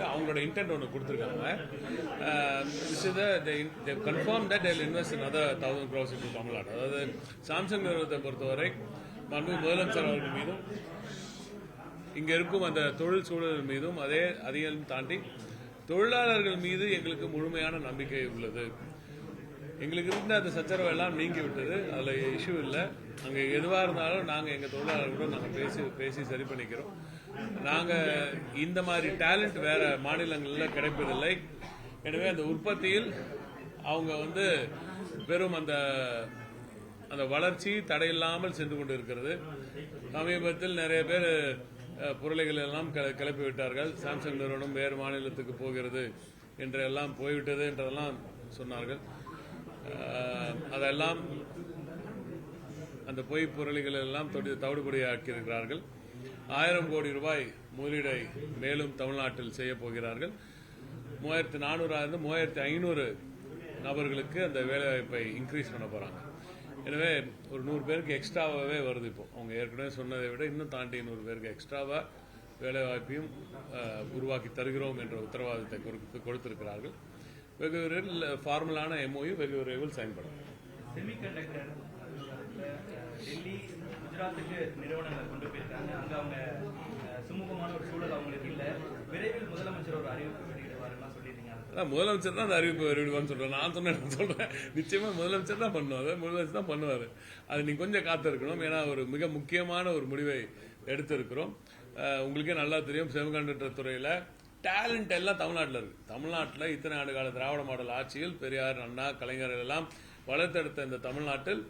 அவங்களோட இன்டென்ட் ஒன்று கொடுத்துருக்காங்க. Confirm that they'll invest another 1,000 crores into Tamil Nadu. அதாவது சாம்சங் நிறுவனத்தை பொறுத்தவரை முதலமைச்சர் அவர்கள் மீதும் இங்க இருக்கும் அந்த தொழில் சூழல் மீதும் அதையும் தாண்டி தொழிலாளர்கள் மீது எங்களுக்கு முழுமையான நம்பிக்கை உள்ளது. எங்களுக்கு இருந்த அந்த சச்சரவு எல்லாம் நீங்கி விட்டது. அதுல இஷ்யூ இல்லை. அங்க எதுவா இருந்தாலும் நாங்க எங்க தொழிலாளர்களுடன் நாங்க பேசி சரி பண்ணிக்கிறோம். நாங்க இந்த மாதிரி டேலண்ட் வேற மாநிலங்கள்ல கிடைப்பதில்லை. எனவே அந்த உற்பத்தியில் அவங்க வெறும் அந்த வளர்ச்சி தடையில்லாமல் சென்று கொண்டு இருக்கிறது. சமீபத்தில் நிறைய பேர் பொருளைகள் எல்லாம் கிளப்பி விட்டார்கள். சாம்சங் நிறுவனம் வேறு மாநிலத்துக்கு போகிறது என்றெல்லாம் போய்விட்டது என்றதெல்லாம் சொன்னார்கள். அதெல்லாம் அந்த பொய் பொருளிகள் எல்லாம் தவிடுபடியாக்கியிருக்கிறார்கள். 1000 கோடி ரூபாய் முதலீடை மேலும் தமிழ்நாட்டில் செய்ய போகிறார்கள். 3,400 3,500 நபர்களுக்கு அந்த வேலைவாய்ப்பை இன்க்ரீஸ் பண்ண போறாங்க. எனவே ஒரு 100 பேருக்கு எக்ஸ்ட்ராவாகவே வருது. இப்போ அவங்க ஏற்கனவே சொன்னதை விட இன்னும் தாண்டி 100 பேருக்கு எக்ஸ்ட்ராவா வேலைவாய்ப்பையும் உருவாக்கி தருகிறோம் என்ற உத்தரவாதத்தை கொடுத்திருக்கிறார்கள். வெகு விரைவில் ஃபார்மலான MOU வெகு விரைவில் சைன் பண்ணும். செமிகண்டக்டர் டெல்லி குஜராத்துக்கு நிறுவனங்களை கொண்டு போயிருக்காங்க. அங்க அவங்க சுமூகமான ஒரு சூழல் அவங்களுக்கு இல்ல. விரைவில் முதலமைச்சர் ஒரு அறிவிப்பு வெளியிடுவாருன்னா சொல்லிருக்கீங்க. முதலமைச்சர் தான் அந்த அறிவிப்பு வெளியிடுவான்னு சொல்றேன். நான் சொல்றேன் நிச்சயமா முதலமைச்சர் தான் பண்ணுவாரு. முதலமைச்சர் தான் பண்ணுவாரு. அது நீங்க கொஞ்சம் காத்து இருக்கணும். ஏன்னா ஒரு மிக முக்கியமான ஒரு முடிவை எடுத்திருக்கிறோம். உங்களுக்கே நல்லா தெரியும், செமிகண்டக்டர் துறையில டேலண்ட் எல்லாம் தமிழ்நாட்டில் இருக்கு. தமிழ்நாட்டில் இத்தனை ஆண்டு கால திராவிட மாடல் ஆட்சியில் பெரியார், அண்ணா, கலைஞர் எல்லாம் வளர்த்தெடுத்த இந்த தமிழ்நாட்டில்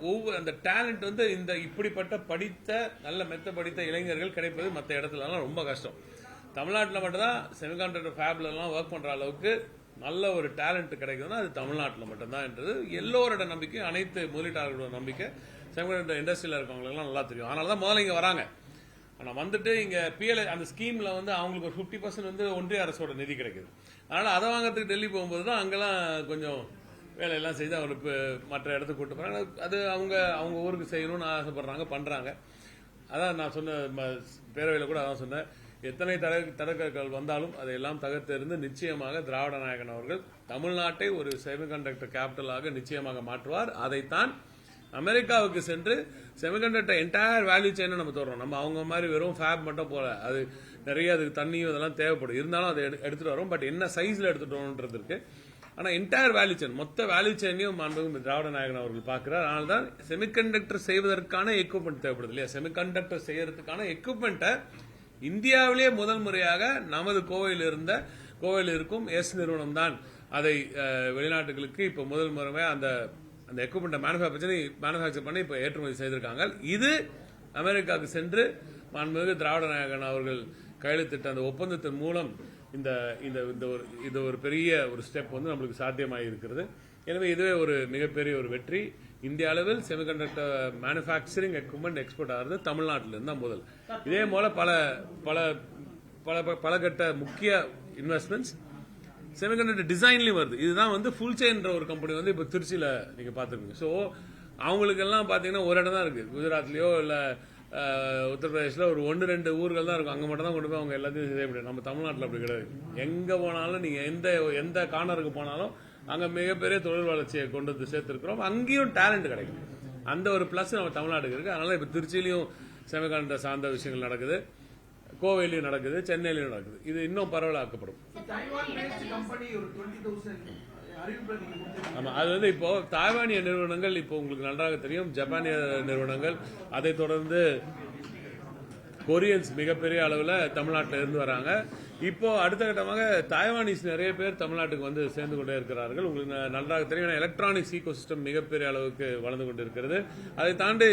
ஒவ்வொரு அந்த டேலண்ட் இந்த இப்படிப்பட்ட படித்த நல்ல மெத்த படித்த இளைஞர்கள் கிடைப்பது மற்ற இடத்துலலாம் ரொம்ப கஷ்டம். தமிழ்நாட்டில் மட்டும்தான் செமிகண்டக்டர் ஃபேப்ல எல்லாம் ஒர்க் பண்ற அளவுக்கு நல்ல ஒரு டேலண்ட் கிடைக்குதுன்னா அது தமிழ்நாட்டில் மட்டும்தான் என்றது எல்லோரோட நம்பிக்கை, அனைத்து முதலீட்டாளர்களோட நம்பிக்கை. செமிகண்டக்டர் இண்டஸ்ட்ரியில் இருக்கவங்களுக்குலாம் நல்லா தெரியும். அதனாலதான் முதல்ல இங்க வராங்க. ஆனா இங்க PLI அந்த ஸ்கீம்ல அவங்களுக்கு ஒரு 50% ஒன்றிய அரசோட நிதி கிடைக்குது. அதனால அதை வாங்கறதுக்கு டெல்லி போகும்போது தான் அங்கெல்லாம் கொஞ்சம் வேலையெல்லாம் செய்து அவங்களுக்கு மற்ற இடத்துக்கு கூட்டு போறாங்க. அது அவங்க ஊருக்கு செய்யணும்னு ஆசைப்படுறாங்க, பண்றாங்க. அதான் நான் சொன்ன பேரவையில் கூட அதான் சொன்னேன். எத்தனை தடக்கற்கள் வந்தாலும் அதையெல்லாம் தகர்த்தெறிந்து நிச்சயமாக திராவிட நாயகன் அவர்கள் தமிழ்நாட்டை ஒரு செமிகண்டக்டர் கேபிட்டலாக நிச்சயமாக மாற்றுவார். அதைத்தான் அமெரிக்காவுக்கு சென்று செமிகண்டக்டர் என்டையர் வேல்யூ செயினை நம்ம தோறோம். நம்ம அவங்க மாதிரி வெறும் ஃபேப் மட்டும் போல அது நிறைய அதுக்கு தண்ணியும் இதெல்லாம் தேவைப்படும். இருந்தாலும் அதை எடுத்துட்டு வரோம். பட் என்ன சைஸ்ல எடுத்துட்டு வரோன்றது இருக்கு. ஆனா என்டையர் வேல்யூ செயின், மொத்த வேல்யூ செயினையும் திராவிட நாயகன் அவர்கள் பார்க்கிறார். அதனால்தான் செமிகண்டக்டர் செய்வதற்கான எக்யூப்மெண்ட் தேவைப்படுது இல்லையா? செமிகண்டக்டர் செய்யறதுக்கான எக்யூப்மெண்ட்டை இந்தியாவிலேயே முதல் முறையாக நமது கோவையில் இருக்கும் எஸ் நிறுவனம் தான் அதை வெளிநாட்டுகளுக்கு இப்ப முதல் முறையாக அந்த எக்யூப்மெண்ட்டை மேனுஃபேக்சர் பண்ணி இப்ப ஏற்றுமதி செய்திருக்காங்க. இது அமெரிக்காவுக்கு சென்று மாண்புமிகு திராவிட நாயகன் அவர்கள் கையெழுத்திட்ட அந்த ஒப்பந்தத்தின் மூலம் இந்த ஒரு பெரிய ஒரு ஸ்டெப் நம்மளுக்கு சாத்தியமாக இருக்கிறது. எனவே இதுவே ஒரு மிகப்பெரிய ஒரு வெற்றி. இந்திய அளவில் செமிகண்டக்டர் மேனுஃபேக்சரிங் எக்யூப்மெண்ட் எக்ஸ்போர்ட் ஆகிறது தமிழ்நாட்டில் இருந்தா முதல். இதே போல பல கட்ட முக்கிய இன்வெஸ்ட்மெண்ட்ஸ் செமிகண்டக்டர் டிசைன்லயும் வருது. இதுதான் ஃபுல் செயின்ற ஒரு கம்பெனி இப்ப திருச்சியில நீங்க பாத்துருக்கீங்க. சோ அவங்களுக்கு எல்லாம் பாத்தீங்கன்னா ஒரு இடம் தான் இருக்கு. குஜராத்லயோ இல்ல உத்தரப்பிரதேஷ்ல ஒரு 1-2 ஊர்கள் தான் இருக்கும். அங்க மட்டும் தான் கொண்டு போய் அவங்க எல்லாத்தையும் செய்ய முடியும். நம்ம தமிழ்நாட்டில் அப்படி கிடையாது. எங்க போனாலும் நீங்க எந்த கார்னருக்கு போனாலும் அங்க மிகப்பெரிய தொழில் வளர்ச்சியை கொண்டு சேர்த்திருக்கிறோம். அங்கேயும் டேலண்ட் கிடைக்கும். அந்த ஒரு பிளஸ் நம்ம தமிழ்நாட்டுக்கு இருக்கு. அதனால இப்ப திருச்சியிலையும் செமிகண்டக்டர் சார்ந்த விஷயங்கள் நடக்குது, கோவையிலையும் நடக்குது, சென்னையிலையும் நடக்குது. இது இன்னும் பரவலாக்கப்படும். ஆமா, அது இப்போ தாய்வானிய நிறுவனங்கள் இப்போ உங்களுக்கு நன்றாக தெரியும், ஜப்பானிய நிறுவனங்கள், அதை தொடர்ந்து கொரியன்ஸ் மிகப்பெரிய அளவில் தமிழ்நாட்டில் இருந்து வராங்க. இப்போ அடுத்த கட்டமாக தாய்வானீஸ் நிறைய பேர் தமிழ்நாட்டுக்கு சேர்ந்து கொண்டே இருக்கிறார்கள். உங்களுக்கு நன்றாக தெரியும், எலக்ட்ரானிக்ஸ் ஈகோ சிஸ்டம் மிகப்பெரிய அளவுக்கு வளர்ந்து கொண்டிருக்கிறது. அதை தாண்டி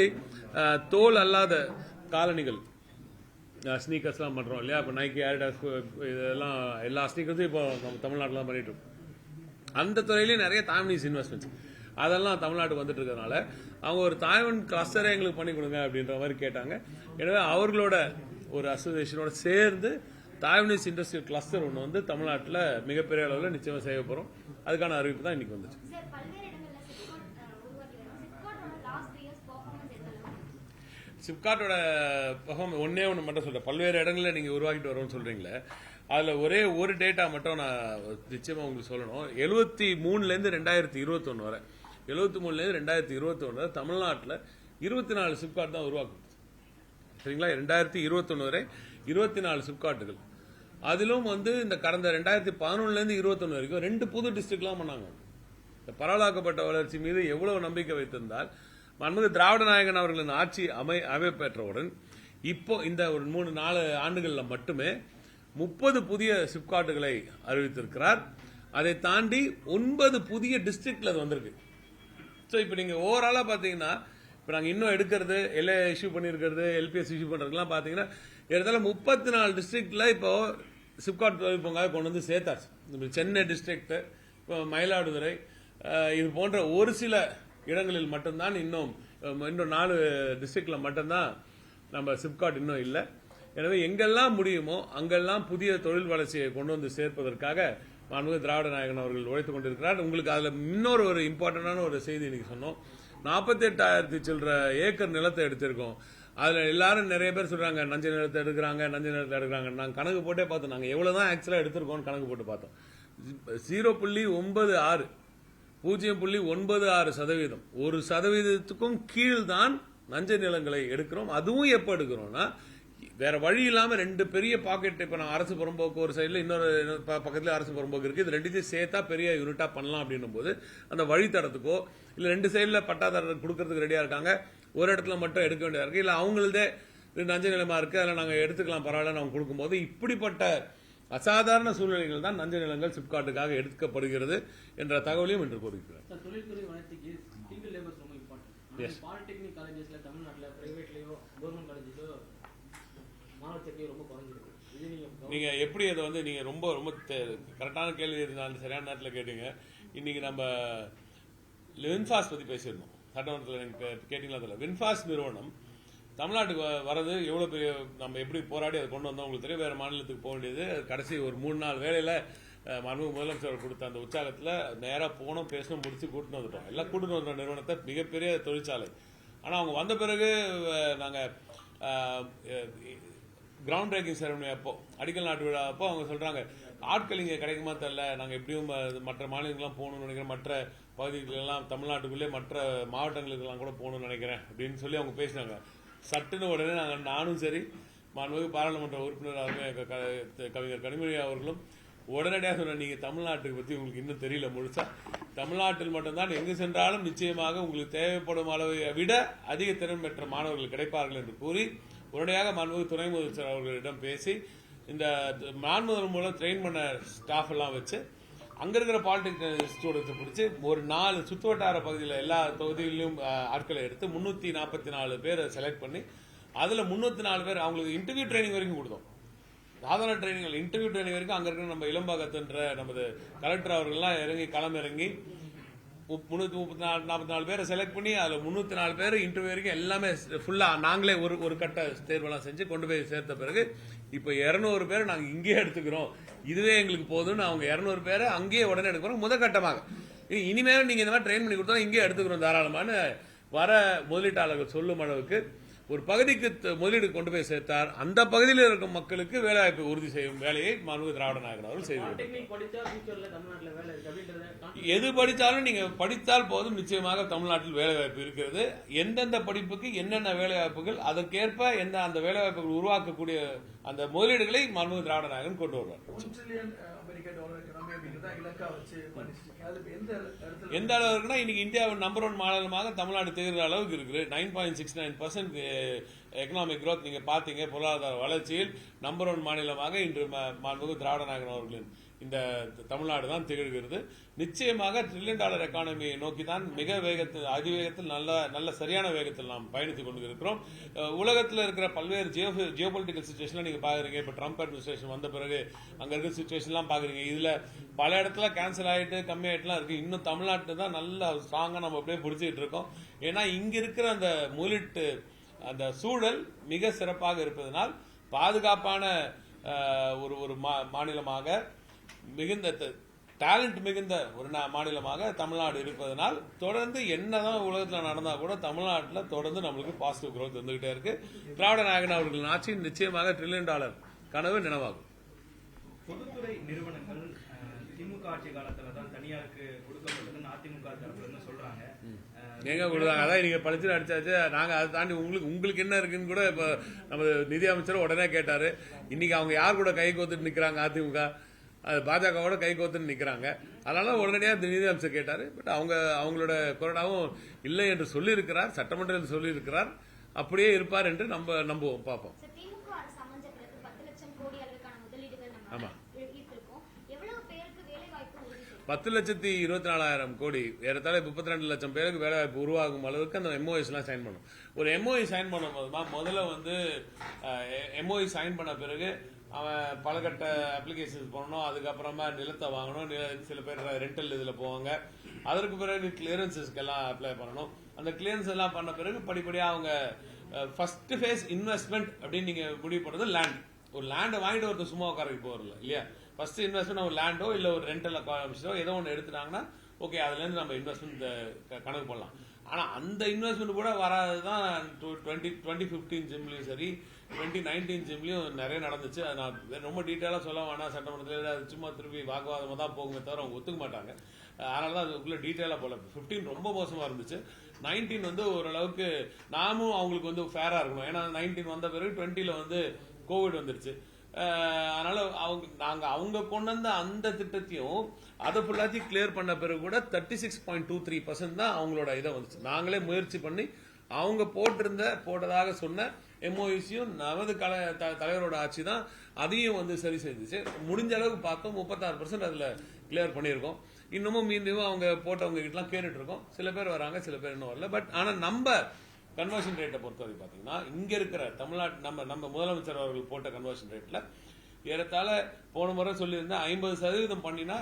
தோல் அல்லாத காலணிகள், ஸ்னீக்கர்ஸ்லாம் பண்றோம் இல்லையா? இப்போ நைக்கி, ஆடிடாஸ், இதெல்லாம் எல்லா ஸ்னீக்கர்ஸும் இப்போ நம்ம தமிழ்நாட்டில் தான் பண்ணிட்டு இருக்கோம். அந்த துறையிலேயே நிறைய தாய்வானீஸ் இன்வெஸ்ட்மெண்ட்ஸ் அதெல்லாம் தமிழ்நாட்டுக்கு வந்துட்டு இருக்கிறதுனால அவங்க ஒரு தாய்வான் கிளஸ்டரே எங்களுக்கு பண்ணி கொடுங்க அப்படின்ற மாதிரி கேட்டாங்க. எனவே அவர்களோட ஒரு அசோசியேஷனோட சேர்ந்து தாய்வானீஸ் இண்டஸ்ட்ரியல் கிளஸ்டர் ஒன்று தமிழ்நாட்டில் மிகப்பெரிய அளவில் நிச்சயமா செய்ய போறோம். அதுக்கான அறிவிப்பு தான் இன்னைக்கு வந்துச்சு. சிப்காட்டோட பெர்ஃபார்மன்ஸ் ஒன்னே ஒன்று மட்டும் சொல்றேன். பல்வேறு இடங்களில் நீங்க உருவாக்கிட்டு வரோம்னு சொல்றீங்களே, அதுல ஒரே ஒரு டேட்டா மட்டும் நான் நிச்சயமா உங்களுக்கு சொல்லணும். 73லேருந்து 2021 வரை 73லேருந்து 2021 வரை தமிழ்நாட்டில் 24 சிப்காட் தான் உருவாக்கும். சரிங்களா? 2021 வரை 24 சிப்காட்டுகள். அதிலும் இந்த கடந்த 2011லேருந்து 21 வரைக்கும் 2 புது டிஸ்ட்ரிக்ட்லாம் பண்ணாங்க. இந்த பரவலாக்கப்பட்ட வளர்ச்சி மீது எவ்வளவு நம்பிக்கை வைத்திருந்தால் மன்மிகு திராவிட நாயகன் அவர்களின் ஆட்சி அமைப்பெற்றவுடன் இப்போ இந்த ஒரு 3-4 ஆண்டுகளில் மட்டுமே 30 புதிய சிப்காட்டுகளை அறிவித்திருக்கிறார். அதை தாண்டி 9 புதிய டிஸ்ட்ரிக்ட்ல அது வந்திருக்கு. ஸோ இப்போ நீங்க ஓவராலா பாத்தீங்கன்னா, இப்போ நாங்கள் இன்னும் எடுக்கிறது எல்ஏ இஷ்யூ பண்ணியிருக்கிறது, எல்பிஎஸ் இஷ்யூ பண்றதுலாம் பாத்தீங்கன்னா இடத்துல 34 டிஸ்ட்ரிக்ட்ல இப்போ சிப்காட் தொழில்நுட்பங்காக கொண்டு வந்து சேர்த்தாச்சு. சென்னை டிஸ்ட்ரிக்ட், மயிலாடுதுறை, இது போன்ற ஒரு சில இடங்களில் மட்டும்தான் இன்னும் 4 டிஸ்ட்ரிக்ட்ல மட்டும்தான் நம்ம சிப்காட் இன்னும் இல்லை. எனவே எங்கெல்லாம் முடியுமோ அங்கெல்லாம் புதிய தொழில் வளர்ச்சியை கொண்டு வந்து சேர்ப்பதற்காக மாண்புமிகு திராவிட நாயகன் அவர்கள் உழைத்துக் கொண்டிருக்கிறார். உங்களுக்கு அதுல இன்னொரு ஒரு இம்பார்ட்டன்டான ஒரு செய்தி இன்னைக்கு சொன்னோம். 48,000 சில்லற ஏக்கர் நிலத்தை எடுத்திருக்கோம். அதுல எல்லாரும் நிறைய பேர் சொல்றாங்க நஞ்சை நிலத்தை எடுக்கிறாங்க. நாங்க கணக்கு போட்டே பார்த்தோம். நாங்க எவ்வளவுதான் ஆக்சுவலா எடுத்திருக்கோம் கணக்கு போட்டு பார்த்தோம். 0.96% 1% கீழ் தான் நஞ்சை நிலங்களை எடுக்கிறோம். அதுவும் எப்ப எடுக்கிறோம்னா, வேற வழி இல்லாம 2 பெரிய பாக்கெட், இப்ப நான் அரசு புறம்போக்கு ஒரு சைடுல இன்னொரு பக்கத்துல அரசு புறம்போக்கு இருக்கு, இது ரெண்டுத்தையும் சேர்த்தா பெரிய யூனிட்டா பண்ணலாம் அப்படின்னும் போது அந்த வழித்தடத்துக்கோ இல்ல 2 சைடுல பட்டாதாரர் கொடுக்கறதுக்கு ரெடியா இருக்காங்க, ஒரு இடத்துல மட்டும் எடுக்க வேண்டியதா இருக்கு, இல்ல அவங்களதே நஞ்சை நிலமா இருக்கு அதில் நாங்க எடுத்துக்கலாம் பரவாயில்ல அவங்க கொடுக்கும்போது இப்படிப்பட்ட அசாதாரண சூழ்நிலைகள் தான் நஞ்சை நிலங்கள் சிப்காட்டுக்காக எடுக்கப்படுகிறது என்ற தகவலையும் இன்று கூறுகிறேன். தொழில்துறை வளர்ச்சிக்கு ஸ்கில்டு லேபர்ஸ் ரொம்ப இம்பார்ட்டன்ட். பாலிடெக்னிக் காலேஜஸ்ல தமிழ்நாட்டில் பிரைவேட்லயோ கவர்மெண்ட் காலேஜஸ்லயோ மாணவர் சேர்க்கை ரொம்ப குறைஞ்சிருக்கு. இது நீங்க எப்படி அதை நீங்க ரொம்ப ரொம்ப கரெக்டான கேள்வி இருந்தாலும் சரியான நேரத்தில் கேட்டீங்க. இன்னைக்கு நம்ம வின்ஃபாஸ்ட் பத்தி பேசியிருந்தோம் சட்டமன்றத்தில். நீங்க கேட்டீங்களா தெரியல. வின்ஃபாஸ்ட் நிறுவனம் தமிழ்நாட்டுக்கு வர்றது எவ்வளவு பெரிய, நம்ம எப்படி போராடி அதை கொண்டு வந்தோம் உங்களுக்கு தெரியும். வேற மாநிலத்துக்கு போக வேண்டியது, கடைசி ஒரு 3-4 வேளையில மாண்புமிகு முதலமைச்சர் கொடுத்த அந்த உற்சாகத்துல நேரா போனோம், பேசணும், முடிச்சு கூட்டிட்டு வந்துட்டோம். எல்லாம் கூட்டிட்டு வந்த நிறுவனத்தை மிகப்பெரிய தொழிற்சாலை. ஆனா அவங்க வந்த பிறகு நாங்க கிரவுண்ட் பிரேக்கிங் செரமனி அப்போ, அடிக்கல் நாட்டு விழா அப்போ அவங்க சொல்றாங்க ஆட்கள் இங்க கிடைக்குமா தெரியல, நாங்க எப்படியும் மற்ற மாநிலங்கள்லாம் போகணும்னு நினைக்கிறேன், மற்ற பகுதிகளெல்லாம் தமிழ்நாட்டுக்குள்ளே மற்ற மாவட்டங்களுக்கெல்லாம் கூட போகணும்னு நினைக்கிறேன் அப்படின்னு சொல்லி அவங்க பேசினாங்க. சட்டுன்னு உடனே நானும் சரி மாண்புமிகு பாராளுமன்ற உறுப்பினர் கவிஞர் கனிமொழி அவர்களும் உடனடியாக சொன்ன, நீங்க தமிழ்நாட்டுக்கு பத்தி உங்களுக்கு இன்னும் தெரியல முழுசா, தமிழ்நாட்டில் மட்டும்தான் எங்கு சென்றாலும் நிச்சயமாக உங்களுக்கு தேவைப்படும் அளவை விட அதிக திறன் பெற்ற மாணவர்கள் கிடைப்பார்கள் என்று கூறி உடனடியாக மாண்புமிகு துணை முதலமைச்சர் அவர்களிடம் பேசி இந்த மாண்புமிகு மூலம் ட்ரெயின் பண்ண ஸ்டாஃப் எல்லாம் வச்சு அங்க இருக்கிற பாலிடெக்னிக் ஸ்டூடெண்ட்ஸை பிடிச்சி ஒரு 4 சுற்றுவட்டார பகுதியில் எல்லா தொகுதிகளிலும் ஆட்களை எடுத்து 344 பேரை செலக்ட் பண்ணி அதுல 304 பேர் அவங்களுக்கு இன்டர்வியூ ட்ரைனிங் வரைக்கும் கொடுத்தோம். சாதாரண ட்ரைனிங், இன்டர்வியூ ட்ரைனிங் வரைக்கும் அங்க இருக்கிற நம்ம இளம்பாக்கத்துன்ற நமது கலெக்டர் அவர்கள்லாம் இறங்கி களம் இறங்கி 344 பேரை செலக்ட் பண்ணி அதுல 304 பேர் இன்டர்வியூ வரைக்கும் எல்லாமே ஃபுல்லா நாங்களே ஒரு கட்ட தேர்வெல்லாம் செஞ்சு கொண்டு போய் சேர்த்த பிறகு இப்ப 200 பேர் நாங்க இங்கேயே எடுத்துக்கிறோம், இதுவே எங்களுக்கு போதும்னு அவங்க 200 பேரை அங்கேயே உடனே எடுக்கிறோம் முதற்கட்டமாக. இனிமேல் நீங்க இந்த மாதிரி ட்ரெயின் பண்ணி கொடுத்தா இங்கே எடுத்துக்கிறோம் தாராளமான வர முதலீட்டாளர்கள் சொல்லும் அளவுக்கு ஒரு பகுதிக்கு முதலீடு கொண்டு போய் சேர்த்தார். அந்த பகுதியில் இருக்கும் மக்களுக்கு வேலைவாய்ப்பை உறுதி செய்யும் வேலையை மாண்புமிகு திராவிட நாயகன் அவர்கள் செய்து எது படித்தாலும் நீங்க படித்தால் போதும் நிச்சயமாக தமிழ்நாட்டில் வேலைவாய்ப்பு இருக்கிறது. எந்தெந்த படிப்புக்கு என்னென்ன வேலைவாய்ப்புகள், அதற்கேற்ப அந்த வேலைவாய்ப்புகள் உருவாக்கக்கூடிய அந்த முதலீடுகளை மாண்புமிகு திராவிட நாயகன் கொண்டு வருவார். எந்த அளவு இருக்குன்னா இன்னைக்கு இந்தியாவின் நம்பர் 1 மாநிலமாக தமிழ்நாடு திகழ்கிற அளவுக்கு இருக்கு. 9.69% எக்கனாமிக் growth நீங்க பாத்தீங்க. பொருளாதார வளர்ச்சியில் நம்பர் 1 மாநிலமாக இன்று மாண்புமிகு திராவிட நாயகன் அவர்களின் இந்த தமிழ்நாடு தான் திகழ்கிறது. நிச்சயமாக $1 trillion எக்கானமியை நோக்கி தான் மிக வேகத்தில், அதிவேகத்தில், நல்ல சரியான வேகத்தில் நாம் பயணித்துக் கொண்டு இருக்கிறோம். உலகத்தில் இருக்கிற பல்வேறு ஜியோபொலிட்டிக்கல் சிச்சுவேஷன்ல நீங்க பாக்குறீங்க. இப்ப ட்ரம்ப் அட்மினிஸ்ட்ரேஷன் வந்த பிறகு அங்க இருக்கிற சிச்சுவேஷன் எல்லாம் பாக்குறீங்க. இதுல பல இடத்துல கேன்சல் ஆயிட்டு கம்மி ஆயிட்டுலாம் இருக்கு. இன்னும் தமிழ்நாட்டில் தான் நல்ல ஸ்ட்ராங்கா நம்ம அப்படியே பிடிச்சிட்டு இருக்கோம். ஏன்னா இங்க இருக்கிற அந்த முதலீட்டு அந்த சூழல் மிக சிறப்பாக இருப்பதனால் பாதுகாப்பான ஒரு மாநிலமாக மிகுந்த டேலண்ட் மிகுந்த ஒரு மாநிலமாக தமிழ்நாடு இருப்பதனால் தொடர்ந்து என்னதான் உலகத்தில் நடந்தா கூட தமிழ்நாட்டில் தொடர்ந்து நம்மளுக்கு பாசிட்டிவ் growth வந்துகிட்டே இருக்கு. திராவிட நாயகன் அவர்கள் ஆட்சி நிச்சயமாக $1 trillion கனவு நினைவாகும். பொதுத்துறை நிறுவனங்கள் திமுக ஆட்சி காலத்துல தான் தனியாருக்கு கொடுக்கப்பட்டதுன்னு அதிமுக தரப்புல சொல்றாங்க. எங்க கொடுத்தாங்க? அதான் நீங்க படிச்சு அடிச்சாச்சு. நாங்க அதை தாண்டி உங்களுக்கு என்ன இருக்குன்னு கூட இப்ப நம்ம நிதி அமைச்சர் உடனே கேட்டாரு. இன்னைக்கு அவங்க யார் கூட கை கோத்துட்டு நிக்கிறாங்க? அதிமுக அது பாஜகவோட கை கோத்துன்னு நிக்கிறாங்க. அதனால உடனடியாக நிதி அமைச்சர் கேட்டாரு. பட் அவங்களோட கொறடாவும் இல்லை என்று சொல்லி இருக்கிறார், சட்டமன்றத்தில் சொல்லி இருக்கிறார். அப்படியே இருப்பார் என்று நம்புவோம், பார்ப்போம். திமுக அரசு அமைஞ்ச பிறகு 10 லட்சம் கோடி அளவுக்கான முதலீடுகள் நம்ம ஈர்த்திருக்கோம். எவ்வளவு பேருக்கு வேலை வாய்ப்பு உறுதி செய்யும்? 10,24,000 கோடி, ஏறத்தாழ 32 லட்சம் பேருக்கு வேலை வாய்ப்பு உருவாகும் அளவுக்கு அந்த எம்ஓஎஸ் எல்லாம் சைன் பண்ணும். ஒரு எம்ஓஇ சைன் பண்ணும்போது முதல்ல வந்து எம்ஓஇ சைன் பண்ண பிறகு அவன் பலகட்ட அப்ளிகேஷன்ஸ் பண்ணணும். அதுக்கப்புறமா நிலத்தை வாங்கணும். சில பேர் ரெண்டல் இதில் போவாங்க. அதற்கு பிறகு கிளியரன்சஸ்க்கு எல்லாம் அப்ளை பண்ணணும். அந்த கிளியரன்ஸ் எல்லாம் பண்ண பிறகு படிப்படியாக அவங்க ஃபர்ஸ்ட் ஃபேஸ் இன்வெஸ்ட்மெண்ட் அப்படின்னு நீங்க முடிவு பண்ணுறது லேண்ட். ஒரு லேண்டை வாங்கிட்டு ஒருத்தர் சும்மா உட்காரக்கு போறதில்ல இல்லையா? ஃபர்ஸ்ட் இன்வெஸ்ட்மெண்ட் ஒரு லேண்டோ இல்லை ஒரு ரெண்டல் அக்காமடேஷனோ ஏதோ ஒன்று எடுத்துட்டாங்கன்னா ஓகே, அதுலேருந்து நம்ம இன்வெஸ்ட்மெண்ட் கணக்கு பண்ணலாம். ஆனால் அந்த இன்வெஸ்ட்மெண்ட் கூட வராதுதான் 2015 ஜிம்லையும் சரி 2019 ஜிம்லையும் நிறைய நடந்துச்சு. அது நான் ரொம்ப டீட்டெயிலாக சொல்ல வேணாம். சட்டமன்றத்தில் அது சும்மா திருப்பி வாக்குவாதமாக தான் போகுமே தவிர அவங்க ஒத்துக்க மாட்டாங்க. அதனால தான் அதுக்குள்ள டீட்டெயிலாக போல. 15 ரொம்ப மோசமாக இருந்துச்சு. 19 வந்து ஓரளவுக்கு நாமும் அவங்களுக்கு வந்து ஃபேராக இருக்கணும். ஏன்னா 19 வந்த பிறகு 20ல வந்து கோவிட் வந்துருச்சு. அதனால அவங்க கொண்டு வந்த அந்த திட்டத்தையும் அதை ஃபுல்லாத்தையும் கிளியர் பண்ண பிறகு கூட 36.23% தான் அவங்களோட இதை வந்துச்சு. நாங்களே முயற்சி பண்ணி அவங்க போட்டதாக சொன்ன எம்ஓஇசியும் நமது தலைவரோட ஆட்சி தான் அதையும் வந்து சரி செஞ்சுச்சு. முடிஞ்ச அளவுக்கு பார்த்தோம் 36% அதுல கிளியர் பண்ணியிருக்கோம். இன்னமும் மீண்டும் அவங்க போட்டவங்க கிட்டலாம் கேட்டுட்டு இருக்கோம். சில பேர் வராங்க, சில பேர் இன்னும் வரல. பட் ஆனா நம்ம கன்வர்ஷன் ரேட்டை பொறுத்தவரை பாத்தீங்கன்னா இங்க இருக்கிற தமிழ்நாட்டு நம்ம முதலமைச்சர் அவர்கள் போட்ட கன்வர்ஷன் ரேட்ல ஏறத்தாழ போன முறை சொல்லியிருந்தா 50% பண்ணினா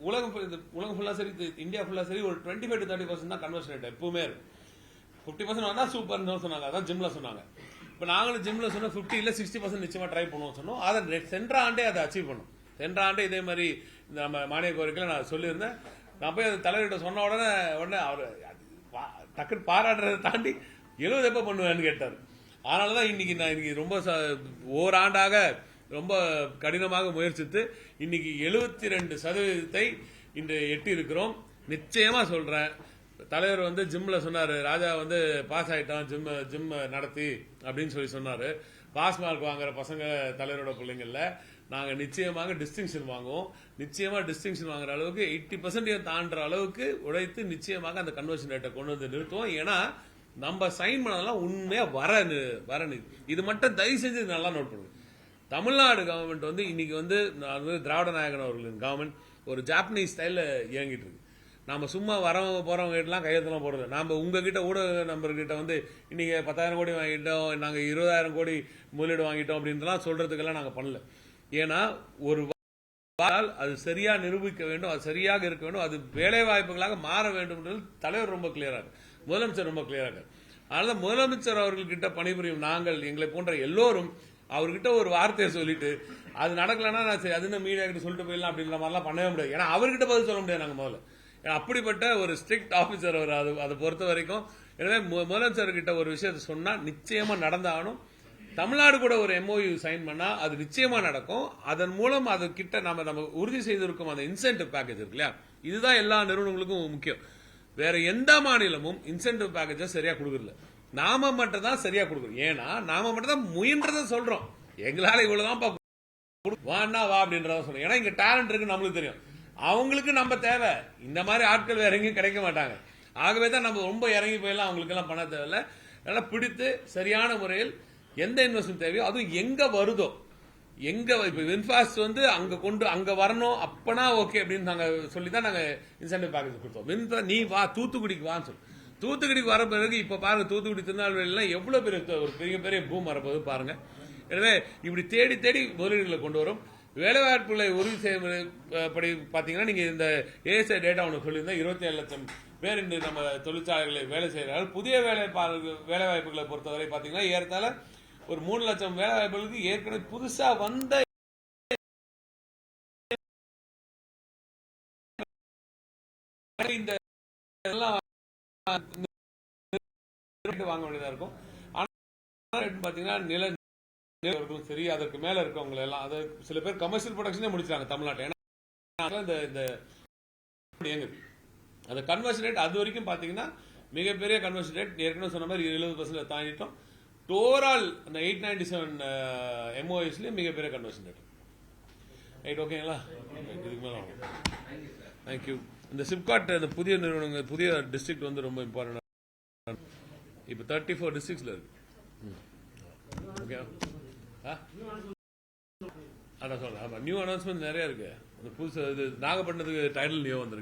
உலகம் ஃபுல்லா சரி, இந்தியா ஃபுல்லா சரி ஒரு 25 to 30% தான் கன்வர்ஷன் ரேட் எப்பவுமே இருக்கு. 50% வந்தா சூப்பர்னு சொன்னாங்க. அதான் ஜிம்ல சொன்னாங்க. இப்ப நாங்களும் ஜிம்ல சொன்னோம் 50 இல்ல 60% நிச்சயமா ட்ரை பண்ணுவோம் சொன்னோம். அதை சென்ற ஆண்டே அதை அச்சீவ் பண்ணும். சென்ற ஆண்டே இதே மாதிரி நம்ம மானிய கோரிக்கையில நான் சொல்லியிருந்தேன். நான் போய் அது தலைவர்கிட்ட சொன்ன உடனே அவர் டக்குன்னு பாராட்டுறதை தாண்டி 70 எப்ப பண்ணுவேன்னு கேட்டார். அதனாலதான் இன்னைக்கு ரொம்ப ஓராண்டாக ரொம்ப கடினமாக முயற்சித்து இன்னைக்கு 72% இன்று எட்டி இருக்கிறோம். நிச்சயமா சொல்றேன், தலைவர் வந்து ஜிம்ல சொன்னாரு, ராஜா வந்து பாஸ் ஆயிட்டான் ஜிம் நடத்தி அப்படின்னு சொல்லி சொன்னாரு. பாஸ் மார்க் வாங்குற பசங்க தலைவரோட பிள்ளைங்கள்ல நாங்க நிச்சயமாக டிஸ்டிங்ஷன் வாங்குவோம். நிச்சயமா டிஸ்டிங்ஷன் வாங்குற அளவுக்கு 80% தாண்டுற அளவுக்கு உழைத்து நிச்சயமாக அந்த கன்வர்ஷன் ரேட்டை கொண்டு வந்து நிறுத்துவோம். ஏன்னா நம்ம சைன் பண்ணதெல்லாம் உண்மையா வர இது மட்டும் தயவு செஞ்சு நல்லா நோட் பண்ணுங்க. தமிழ்நாடு கவர்மெண்ட் வந்து இன்னைக்கு வந்து திராவிட நாயகன் அவர்களின் கவர்மெண்ட் ஒரு ஜாப்பனீஸ் ஸ்டைல இயங்கிட்டு இருக்கு. நாம சும்மா வரவங்க போறவங்க கிட்ட எல்லாம் கையெழுத்தெல்லாம் போடுறது. நாம உங்ககிட்ட ஊடக நம்பர்கிட்ட வந்து இன்னைக்கு 10,000 கோடி வாங்கிட்டோம், நாங்க 20,000 கோடி முதலீடு வாங்கிட்டோம் அப்படின்றலாம் சொல்றதுக்கெல்லாம் நாங்க பண்ணல. ஏன்னா ஒரு அது சரியா நிரூபிக்க வேண்டும், அது சரியாக இருக்க வேண்டும், அது வேலை வாய்ப்புகளாக மாற வேண்டும் என்றது தலைவர் ரொம்ப கிளியரா இருக்கு, முதலமைச்சர் ரொம்ப கிளியரா இருக்கு. அதனால முதலமைச்சர் அவர்கள்கிட்ட பணிபுரியும் நாங்கள் எங்களை போன்ற எல்லோரும் அவர்கிட்ட ஒரு வார்த்தையை சொல்லிட்டு அது நடக்கலன்னா நான் சரி அது மீடியா கிட்ட சொல்லிட்டு போயிடலாம் அப்படின்ற மாதிரிலாம் பண்ணவே முடியாது. ஏன்னா அவர்கிட்ட பதில் சொல்ல முடியாது நாங்க முதல்ல. அப்படிப்பட்ட ஒரு ஸ்ட்ரிக்ட் ஆபீசர் அவர். அதை பொறுத்த வரைக்கும் எனவே முதலமைச்சர் கிட்ட ஒரு விஷயத்தை சொன்னா நிச்சயமா நடந்தாகணும். தமிழ்நாடு கூட ஒரு எம்ஓயு சைன் பண்ணா அது நிச்சயமா நடக்கும். அதன் மூலம் அது கிட்ட நம்ம உறுதி செய்திருக்கும் அந்த இன்சென்டிவ் பேக்கேஜ் இருக்கு இல்லையா, இதுதான் எல்லா நிறுவனங்களுக்கும் முக்கியம். வேற எந்த மாநிலமும் இன்சென்டிவ் பேக்கேஜை சரியா கொடுக்கறதில்ல. நாம மட்டும் தான் சரியா கொடுக்குறோம். ஏன்னா நாம மட்டும் தான் முயன்றதை சொல்றோம். எங்களால இவ்வளவுதான் வான்னா வா அப்படின்றத சொல்றோம். ஏன்னா இங்க டேலண்ட் இருக்கு நம்மளுக்கு தெரியும். அவங்களுக்கு நம்ம தேவை. இந்த மாதிரி ஆட்கள் வேற எங்கேயும் கிடைக்க மாட்டாங்க. ஆகவே தான் நம்ம ரொம்ப இறங்கி போயெல்லாம் அவங்களுக்கு எல்லாம் பண்ண தேவையில்லை. நல்லா பிடித்து சரியான முறையில் எந்த இன்வெஸ்ட்மெண்ட் தேவையோ அதுவும் எங்க வருதோ, எங்க இப்ப வின்ஃபாஸ்ட் வந்து அங்க வரணும் அப்பனா ஓகே அப்படின்னு நாங்க சொல்லிதான் நாங்க இன்சென்டிவ் பேக்கேஜ் கொடுத்தோம். நீ வா தூத்துக்குடிக்கு வான்னு சொல்லு. தூத்துக்குடிக்கு வர பிறகு இப்ப பாருங்க தூத்துக்குடி திருநெல்வேலிலாம் எவ்வளவு பெரிய ஒரு பெரிய பூம் வரப்போது பாருங்க. எனவே இப்படி தேடி தேடி முதலீடுகளை கொண்டு வரும். வேலைவாய்ப்புகளை உறுதி செய்யப்படி பாத்தீங்கன்னா நீங்க இந்த ஏஎஸ்ஐ டேட்டா ஒன்று சொல்லியிருந்தா 27 லட்சம் பேர் இன்று நம்ம தொழிற்சாலைகளை வேலை செய்கிறார்கள். புதிய வேலைவாய்ப்புகளை பொறுத்தவரை பாத்தீங்கன்னா ஏறத்தாழ ஒரு 3 லட்சம் வேலைவாய்ப்புகளுக்கு ஏற்கனவே புதுசா வந்த இந்த எல்லாம் வாங்க வேண்டியதா இருக்கும். ஆனா பாத்தீங்கன்னா நில இருக்கும் சரி, அதற்கு மேல இருக்கவங்க எல்லாம் அது சில பேர் கமர்ஷியல் ப்ரொடக்ஷனே முடிச்சாங்க தமிழ்நாட்டில். ஏன்னா இந்த அந்த கன்வர்ஷன் ரேட் அது வரைக்கும் பாத்தீங்கன்னா மிகப்பெரிய கன்வர்ஷன் ரேட். ஏற்கனவே சொன்ன மாதிரி 70% தாண்டிட்டோம். ஓவரால் அந்த 897 MOSலயும் மிகப்பெரிய கன்வர்ஷன் ரேட். ரைட், ஓகேங்களா? இதுக்கு மேல தேங்க்யூ. இந்த சிப்காட் இந்த புதிய நிறுவனங்கள் புதிய டிஸ்ட்ரிக்ட் வந்து ரொம்ப இம்பார்ட்டன்ட். இப்போ 34 டிஸ்ட்ரிக்ட்ஸ்ல இருக்கு. ஓகே, அதான் சொல்றேன். ஆமா, நியூ அனௌன்ஸ்மெண்ட் நிறைய இருக்கு. புதுசு நாகப்பட்டினத்துக்கு டைட்டில் நியூ வந்திருக்கு.